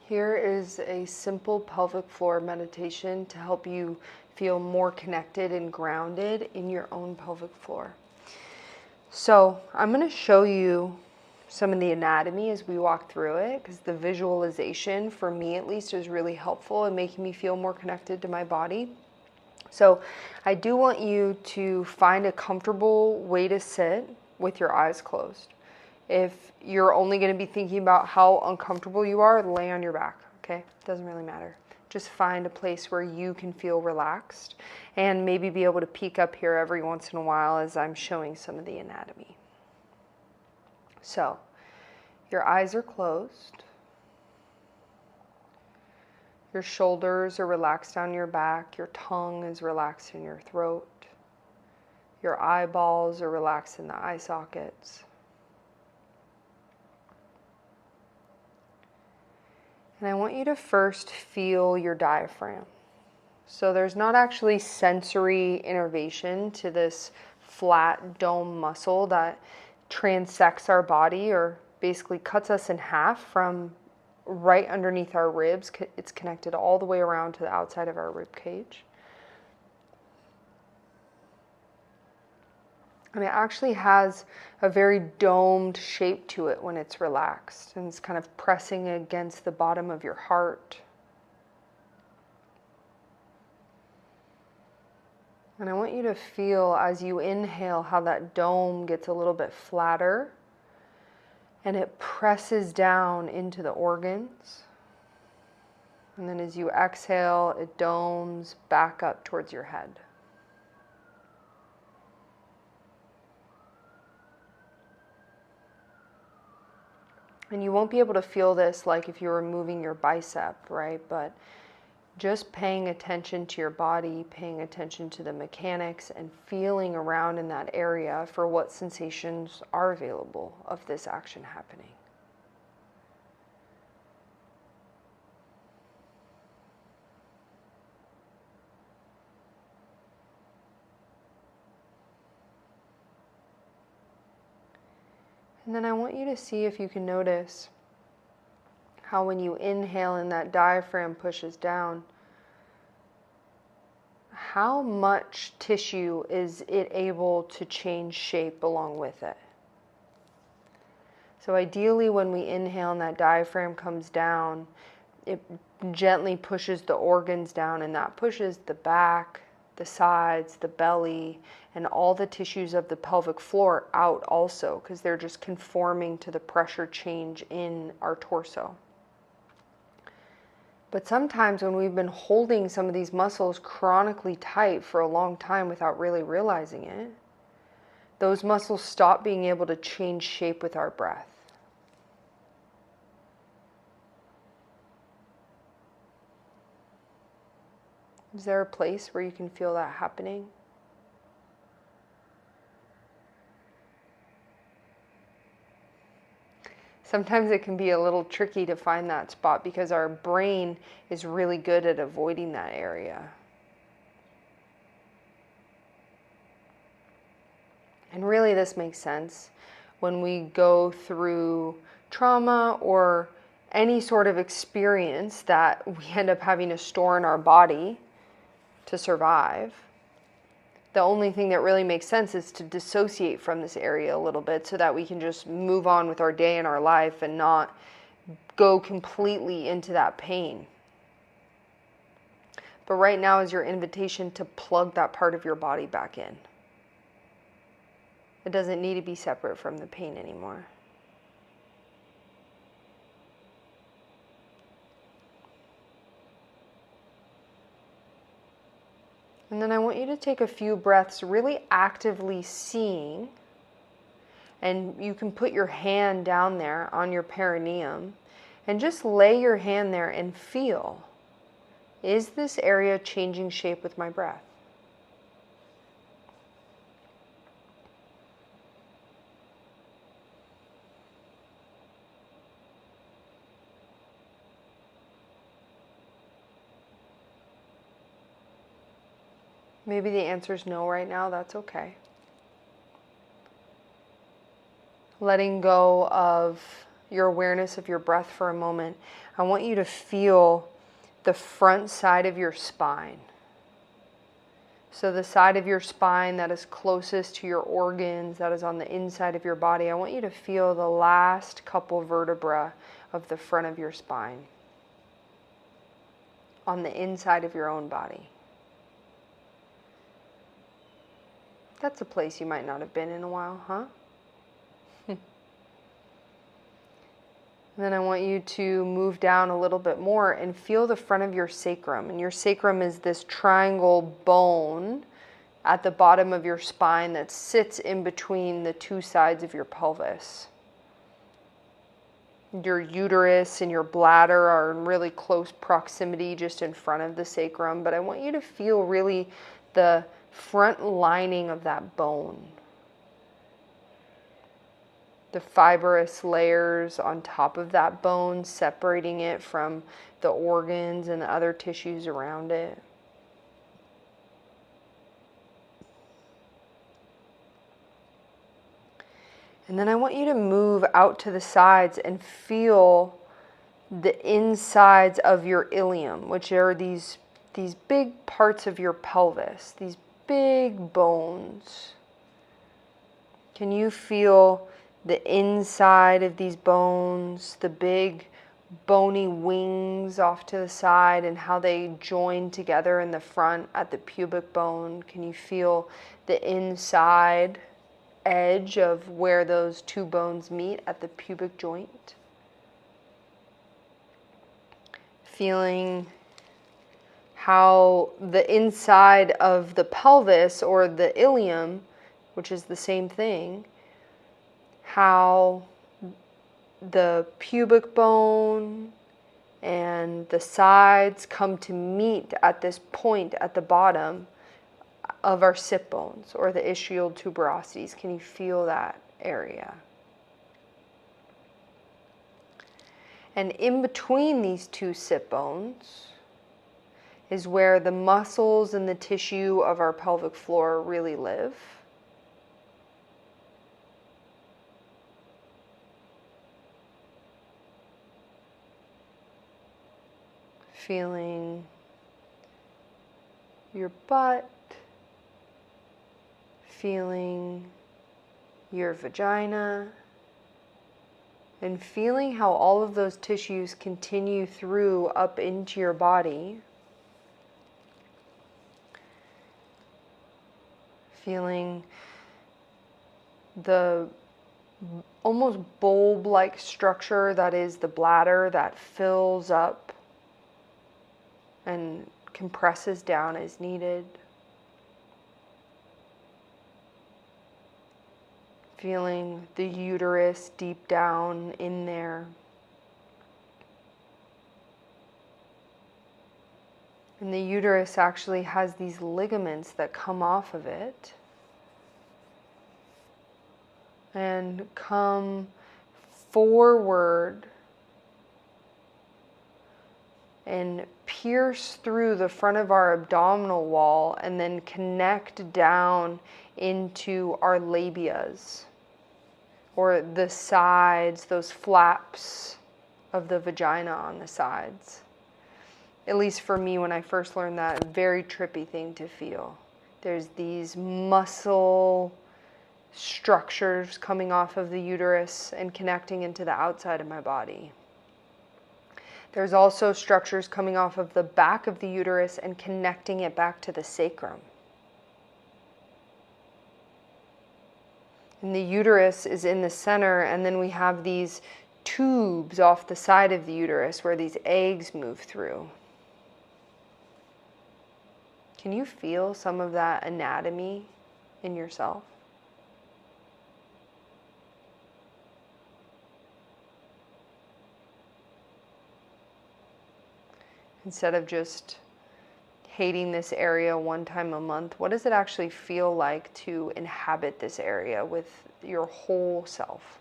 Here is a simple pelvic floor meditation to help you feel more connected and grounded in your own pelvic floor. So I'm going to show you some of the anatomy as we walk through it, because the visualization, for me at least, is really helpful in making me feel more connected to my body. So I do want you to find a comfortable way to sit with your eyes closed. If you're only going to be thinking about how uncomfortable you are, lay on your back, okay? Doesn't really matter. Just find a place where you can feel relaxed and maybe be able to peek up here every once in a while as I'm showing some of the anatomy. So, your eyes are closed. Your shoulders are relaxed down your back. Your tongue is relaxed in your throat. Your eyeballs are relaxed in the eye sockets. And I want you to first feel your diaphragm. So there's not actually sensory innervation to this flat dome muscle that transects our body, or basically cuts us in half from right underneath our ribs. It's connected all the way around to the outside of our rib cage. And it actually has a very domed shape to it when it's relaxed. And it's kind of pressing against the bottom of your heart. And I want you to feel as you inhale how that dome gets a little bit flatter. And it presses down into the organs. And then as you exhale, it domes back up towards your head. And you won't be able to feel this like if you were moving your bicep, right? But just paying attention to your body, paying attention to the mechanics, and feeling around in that area for what sensations are available of this action happening. And then I want you to see if you can notice how when you inhale and that diaphragm pushes down, how much tissue is it able to change shape along with it? So ideally when we inhale and that diaphragm comes down, it gently pushes the organs down, and that pushes the back, the sides, the belly, and all the tissues of the pelvic floor out also, because they're just conforming to the pressure change in our torso. But sometimes when we've been holding some of these muscles chronically tight for a long time without really realizing it, those muscles stop being able to change shape with our breath. Is there a place where you can feel that happening? Sometimes it can be a little tricky to find that spot because our brain is really good at avoiding that area. And really this makes sense when we go through trauma or any sort of experience that we end up having to store in our body to survive. The only thing that really makes sense is to dissociate from this area a little bit so that we can just move on with our day and our life and not go completely into that pain. But right now is your invitation to plug that part of your body back in. It doesn't need to be separate from the pain anymore. And then I want you to take a few breaths really actively seeing, and you can put your hand down there on your perineum and just lay your hand there and feel, is this area changing shape with my breath? Maybe the answer is no right now, that's okay. Letting go of your awareness of your breath for a moment, I want you to feel the front side of your spine. So the side of your spine that is closest to your organs, that is on the inside of your body, I want you to feel the last couple vertebrae of the front of your spine on the inside of your own body. That's a place you might not have been in a while, huh? And then I want you to move down a little bit more and feel the front of your sacrum. And your sacrum is this triangle bone at the bottom of your spine that sits in between the two sides of your pelvis. Your uterus and your bladder are in really close proximity just in front of the sacrum, but I want you to feel really the front lining of that bone. The fibrous layers on top of that bone, separating it from the organs and the other tissues around it. And then I want you to move out to the sides and feel the insides of your ilium, which are these big parts of your pelvis, these big bones. Can you feel the inside of these bones, the big bony wings off to the side and how they join together in the front at the pubic bone? Can you feel the inside edge of where those two bones meet at the pubic joint? Feeling how the inside of the pelvis or the ilium, which is the same thing, how the pubic bone and the sides come to meet at this point at the bottom of our sit bones or the ischial tuberosities. Can you feel that area? And in between these two sit bones is where the muscles and the tissue of our pelvic floor really live. Feeling your butt, feeling your vagina, and feeling how all of those tissues continue through up into your body. Feeling the almost bulb-like structure that is the bladder that fills up and compresses down as needed. Feeling the uterus deep down in there. And the uterus actually has these ligaments that come off of it and come forward and pierce through the front of our abdominal wall and then connect down into our labias, or the sides, those flaps of the vagina on the sides. At least for me, when I first learned that, a very trippy thing to feel. There's these muscle structures coming off of the uterus and connecting into the outside of my body. There's also structures coming off of the back of the uterus and connecting it back to the sacrum. And the uterus is in the center, and then we have these tubes off the side of the uterus where these eggs move through. Can you feel some of that anatomy in yourself? Instead of just hating this area one time a month, what does it actually feel like to inhabit this area with your whole self?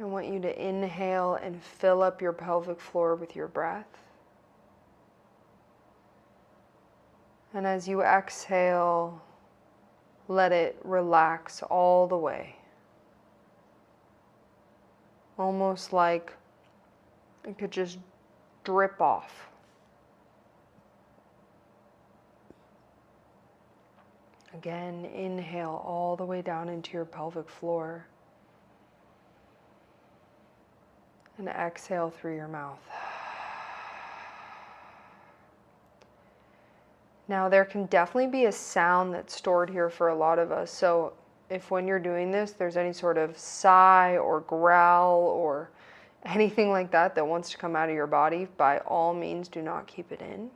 I want you to inhale and fill up your pelvic floor with your breath. And as you exhale, let it relax all the way. Almost like it could just drip off. Again, inhale all the way down into your pelvic floor. And exhale through your mouth. Now, there can definitely be a sound that's stored here for a lot of us. So if when you're doing this, there's any sort of sigh or growl or anything like that that wants to come out of your body, by all means, do not keep it in.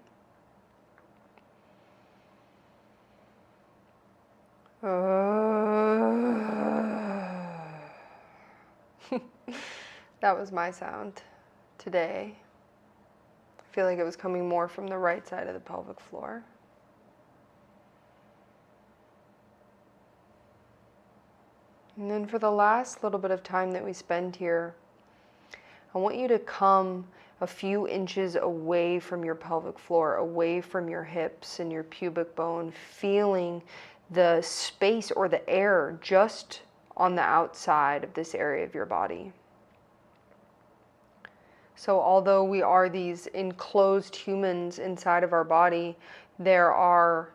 That was my sound today. I feel like it was coming more from the right side of the pelvic floor. And then for the last little bit of time that we spend here, I want you to come a few inches away from your pelvic floor, away from your hips and your pubic bone, feeling the space or the air just on the outside of this area of your body. So although we are these enclosed humans inside of our body, there are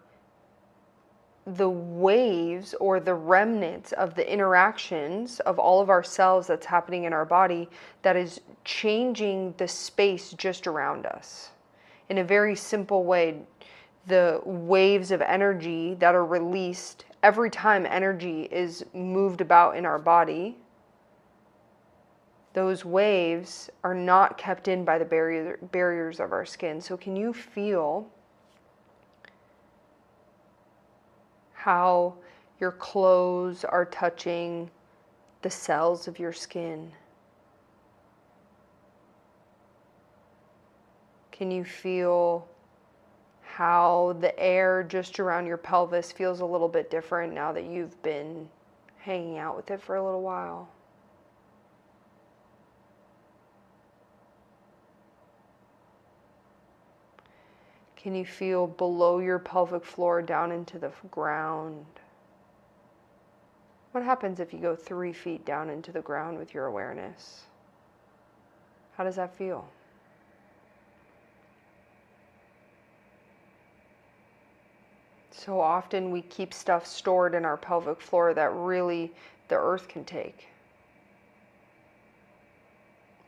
the waves or the remnants of the interactions of all of our cells that's happening in our body that is changing the space just around us. In a very simple way, the waves of energy that are released every time energy is moved about in our body, those waves are not kept in by the barriers of our skin. So can you feel how your clothes are touching the cells of your skin? Can you feel how the air just around your pelvis feels a little bit different now that you've been hanging out with it for a little while? Can you feel below your pelvic floor down into the ground? What happens if you go 3 feet down into the ground with your awareness? How does that feel? So often we keep stuff stored in our pelvic floor that really the earth can take.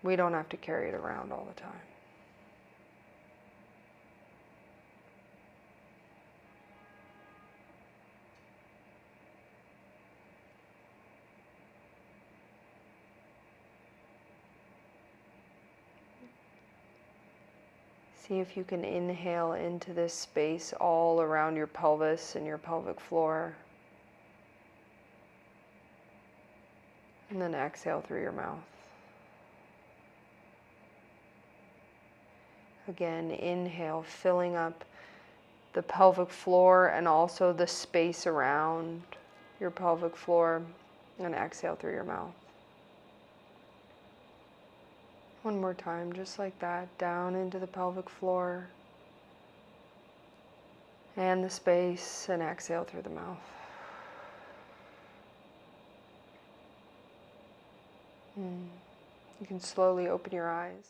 We don't have to carry it around all the time. See if you can inhale into this space all around your pelvis and your pelvic floor. And then exhale through your mouth. Again, inhale, filling up the pelvic floor and also the space around your pelvic floor. And exhale through your mouth. One more time, just like that, down into the pelvic floor and the space, and exhale through the mouth. You can slowly open your eyes.